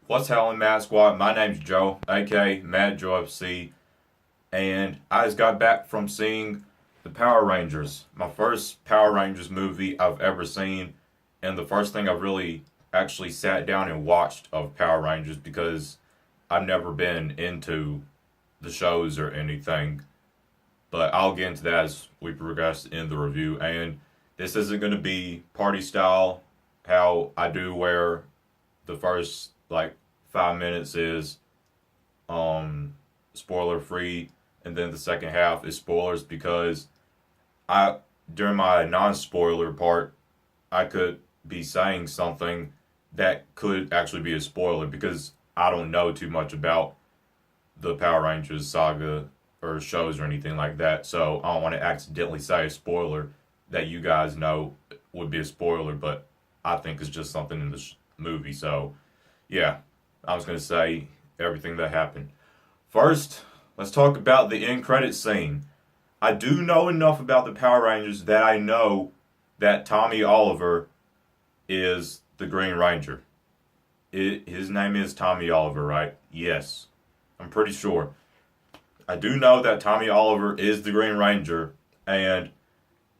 What's happening, Matt Squad? My name's Joe, aka Matt Joe FC, and I just got back from seeing the Power Rangers. My first Power Rangers movie I've ever seen, and the first thing I've really actually sat down and watched of Power Rangers because I've never been into the shows or anything. But I'll get into that as we progress in the review. And this isn't going to be party style, how I do where the first like 5 minutes is spoiler free and then the second half is spoilers, because I during my non-spoiler part I could be saying something that could actually be a spoiler because I don't know too much about the Power Rangers saga or shows or anything like that, so I don't want to accidentally say a spoiler that you guys know would be a spoiler, but I think it's just something in the movie. So yeah, I was going to say everything that happened. First, let's talk about the end credit scene. I do know enough about the Power Rangers that I know that Tommy Oliver is the Green Ranger. His name is Tommy Oliver, right? Yes, I'm pretty sure. I do know that Tommy Oliver is the Green Ranger, and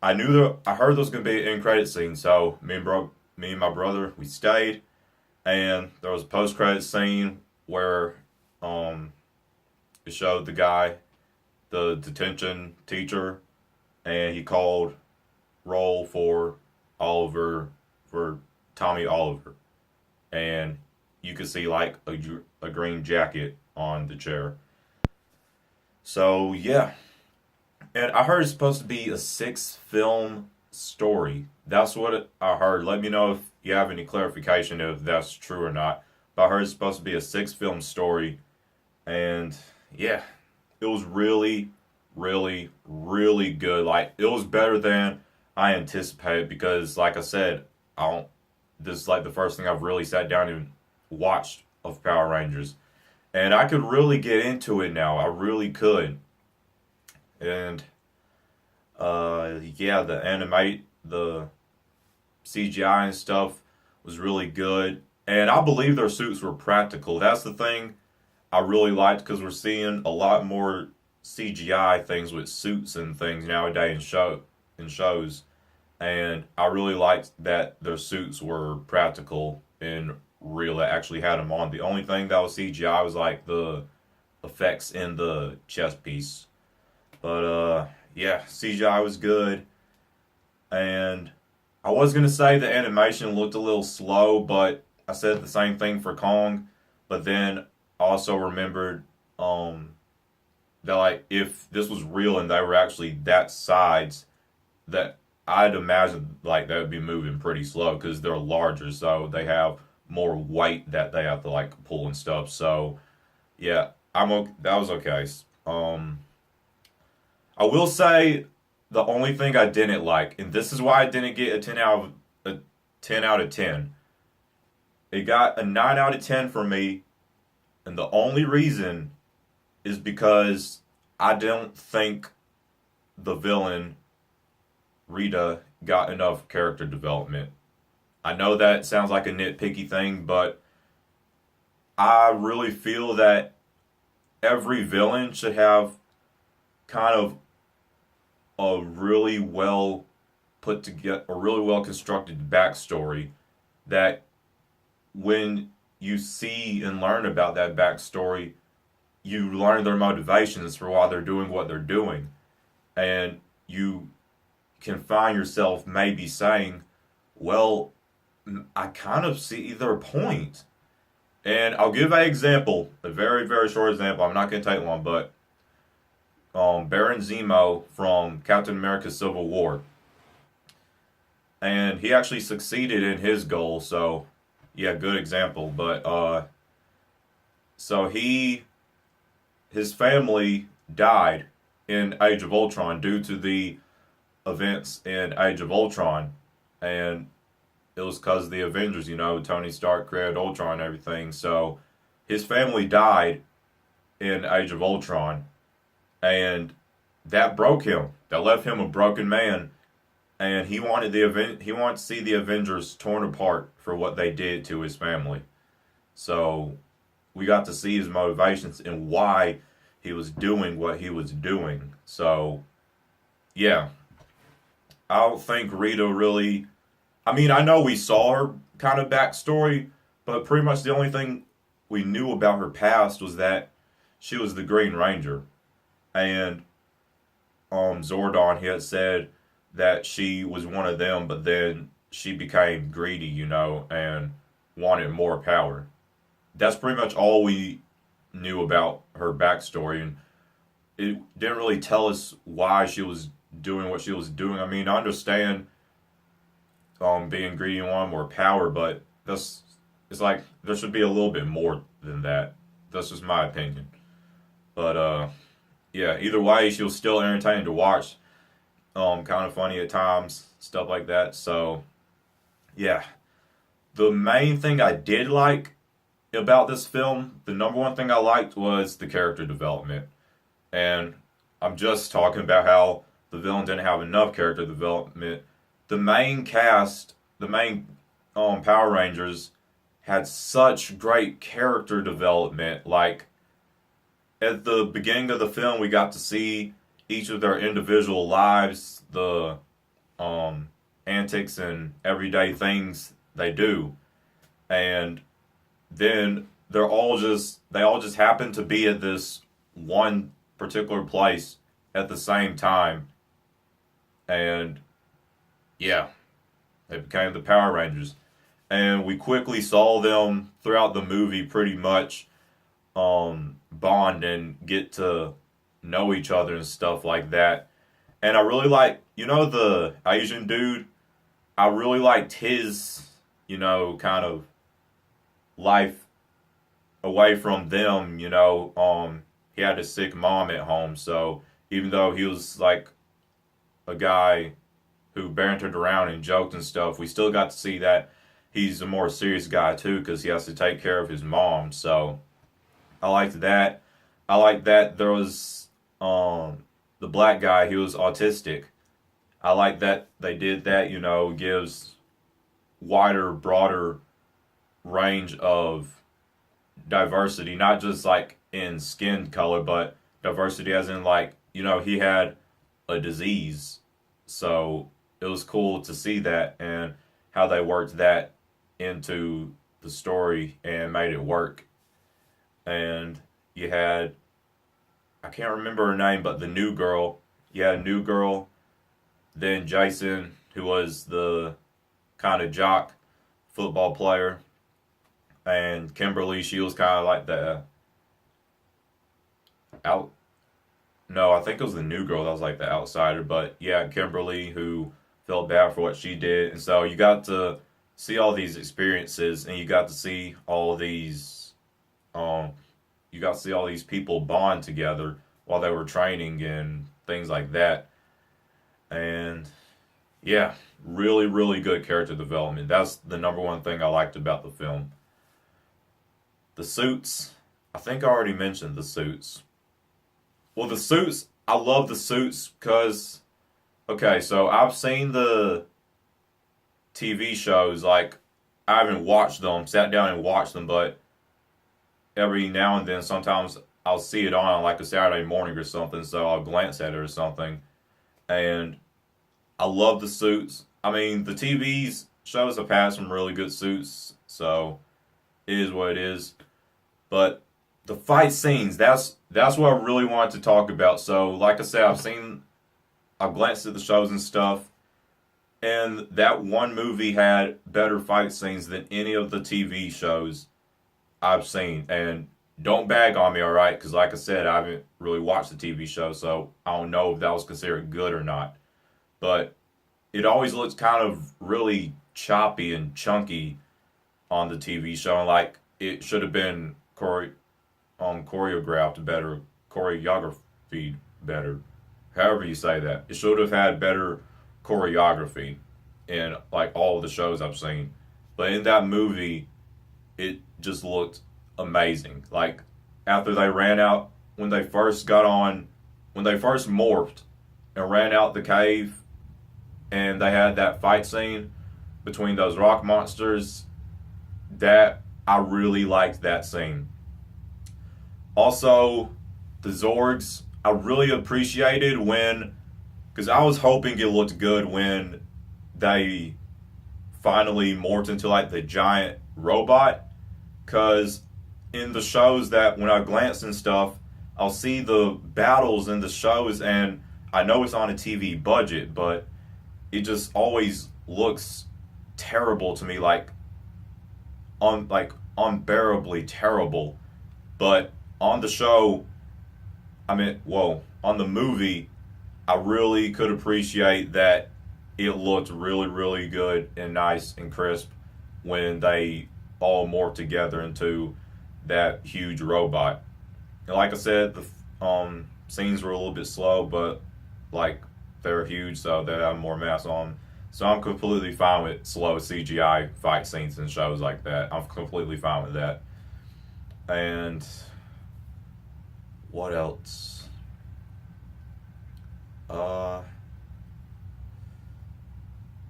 I heard there was going to be an end credit scene, so me and my brother, we stayed. And there was a post-credit scene where it showed the guy, the detention teacher, and he called roll for Tommy Oliver. And you could see like a green jacket on the chair. So yeah. And I heard it's supposed to be a 6-film story. That's what I heard. Let me know if you have any clarification if that's true or not. But I heard it's supposed to be a 6-film story. And yeah, it was really, really, really good. Like, it was better than I anticipated because, like I said, this is like the first thing I've really sat down and watched of Power Rangers. And I could really get into it now. I really could. And yeah, the CGI and stuff was really good, and I believe their suits were practical. That's the thing I really liked, because we're seeing a lot more CGI things with suits and things nowadays in shows, and I really liked that their suits were practical and real. That actually had them on. The only thing that was CGI was like the effects in the chest piece. But yeah, CGI was good, and I was gonna say the animation looked a little slow, but I said the same thing for Kong. But then I also remembered that like if this was real and they were actually that size, that I'd imagine like they would be moving pretty slow because they're larger, so they have more weight that they have to like pull and stuff. So yeah, that was okay. I will say the only thing I didn't like, and this is why I didn't get a 10 out of 10. It got a 9 out of 10 for me, and the only reason is because I don't think the villain Rita got enough character development. I know that sounds like a nitpicky thing, but I really feel that every villain should have kind of a really well put together, a really well constructed backstory that when you see and learn about that backstory, you learn their motivations for why they're doing what they're doing. And you can find yourself maybe saying, well, I kind of see their point. And I'll give an example, a very, very short example. I'm not going to take long, but Baron Zemo from Captain America Civil War. And he actually succeeded in his goal, so yeah, good example. But so his family died in Age of Ultron due to the events in Age of Ultron. And it was because of the Avengers, Tony Stark created Ultron and everything. So his family died in Age of Ultron. And that broke him. That left him a broken man. and he wanted the event. He wanted to see the Avengers torn apart for what they did to his family. So we got to see his motivations and why he was doing what he was doing. So yeah, I don't think Rita really. I mean, I know we saw her kind of backstory, but pretty much the only thing we knew about her past was that she was the Green Ranger, and Zordon, he had said that she was one of them, but then she became greedy, and wanted more power. That's pretty much all we knew about her backstory, and it didn't really tell us why she was doing what she was doing. I mean, I understand being greedy and wanting more power, but that's it's like there should be a little bit more than that. That's just my opinion. But yeah, either way, she was still entertaining to watch. Kind of funny at times, stuff like that. So yeah, the main thing I did like about this film, the number one thing I liked was the character development. And I'm just talking about how the villain didn't have enough character development. The main cast, the main Power Rangers had such great character development. Like at the beginning of the film, we got to see each of their individual lives, the antics and everyday things they do, and then they all just happen to be at this one particular place at the same time, and yeah, they became the Power Rangers, and we quickly saw them throughout the movie pretty much bond and get to know each other and stuff like that. And I really like, the Asian dude. I really liked his, kind of life away from them. He had a sick mom at home, so even though he was like a guy who bantered around and joked and stuff, we still got to see that he's a more serious guy too, because he has to take care of his mom. So I liked that. I liked that there was the black guy. He was autistic. I like that they did that. Gives wider, broader range of diversity, not just like in skin color, but diversity as in like he had a disease. So it was cool to see that and how they worked that into the story and made it work. And you had, I can't remember her name, but the new girl. You had a new girl. Then Jason, who was the kind of jock football player. And Kimberly, she was kind of like the out. No, I think it was the new girl that was like the outsider. But yeah, Kimberly, who felt bad for what she did. And so you got to see all these experiences, and you got to see all these people bond together while they were training and things like that. And yeah, really, really good character development. That's the number one thing I liked about the film. The suits, I think I already mentioned the suits. Well, the suits, I love the suits because, okay, so I've seen the TV shows, like, I haven't watched them, sat down and watched them, but every now and then, sometimes I'll see it on like a Saturday morning or something, so I'll glance at it or something. And I love the suits. I mean, the TV's shows have had some really good suits, so it is what it is. But the fight scenes, that's what I really wanted to talk about. So, like I said, I've glanced at the shows and stuff, and that one movie had better fight scenes than any of the TV shows I've seen. And don't bag on me, alright? Because like I said, I haven't really watched the TV show, so I don't know if that was considered good or not. But it always looks kind of really choppy and chunky on the TV show, and like it should have been choreographed better, choreography better, however you say that. It should have had better choreography in like all of the shows I've seen. But in that movie, it just looked amazing. Like after they ran out, when they first morphed and ran out the cave, and they had that fight scene between those rock monsters. That I really liked that scene. Also, the Zords, I really appreciated when, because I was hoping it looked good when they finally morphed into like the giant robot. Because in the shows that when I glance and stuff, I'll see the battles in the shows, and I know it's on a TV budget, but it just always looks terrible to me, like unbearably terrible. But on the show, on the movie, I really could appreciate that it looked really, really good and nice and crisp when they all morphed together into that huge robot. And like I said, the scenes were a little bit slow, but like they're huge, so they have more mass on. So I'm completely fine with slow CGI fight scenes and shows like that. I'm completely fine with that. And what else? I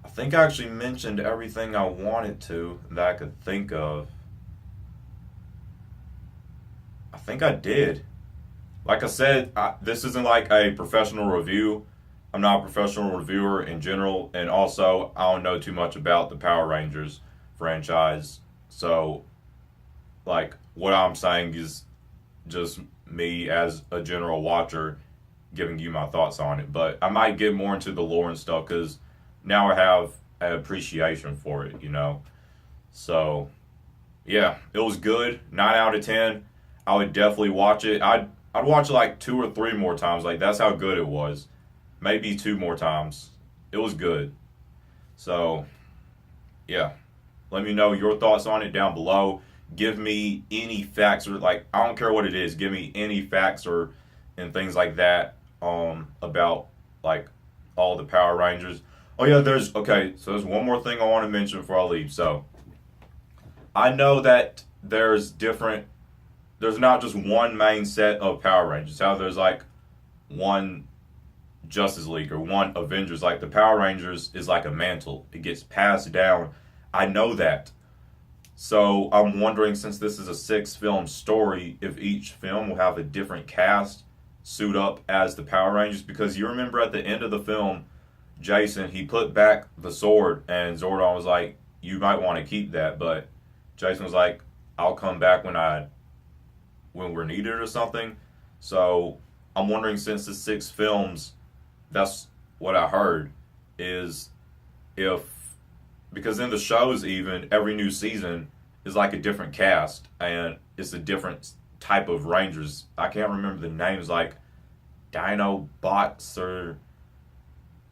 think I actually mentioned everything I wanted to that I could think of. I think I did. Like I said, this isn't like a professional review. I'm not a professional reviewer in general, and also I don't know too much about the Power Rangers franchise. So, like, what I'm saying is just me as a general watcher giving you my thoughts on it. But I might get more into the lore and stuff because now I have an appreciation for it, you know? So, yeah, it was good. 9 out of 10. I would definitely watch it. I'd watch it like 2 or 3 more times. Like, that's how good it was. Maybe 2 more times. It was good. So, yeah. Let me know your thoughts on it down below. Give me any facts or like I don't care what it is. Give me any facts or and things like that about like all the Power Rangers. Oh yeah, so there's one more thing I want to mention before I leave. So I know that there's not just one main set of Power Rangers. How there's like one Justice League or one Avengers. Like the Power Rangers is like a mantle. It gets passed down. I know that. So I'm wondering, since this is a 6-film story, if each film will have a different cast suit up as the Power Rangers. Because you remember at the end of the film, Jason, he put back the sword and Zordon was like, you might want to keep that. But Jason was like, I'll come back when we're needed or something. So I'm wondering, since the 6 films, that's what I heard, is if, because in the shows even, every new season is like a different cast and it's a different type of Rangers. I can't remember the names, like Dinobots or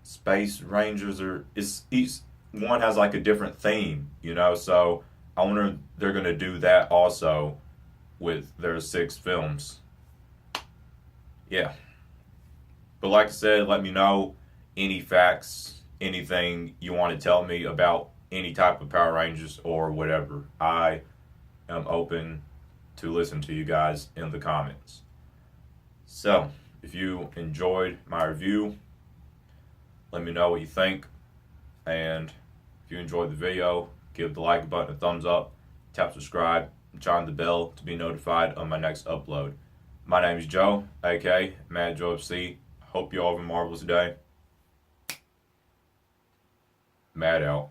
Space Rangers, or each one has like a different theme, you know? So I wonder if they're going to do that also with their 6 films. Yeah. But like I said, let me know any facts, anything you want to tell me about any type of Power Rangers or whatever. I am open to listen to you guys in the comments. So, if you enjoyed my review, let me know what you think. And if you enjoyed the video, give the like button a thumbs up, tap subscribe, and chime the bell to be notified of my next upload. My name is Joe, aka Matt Joe FC. Hope you all have a marvelous day. Matt out.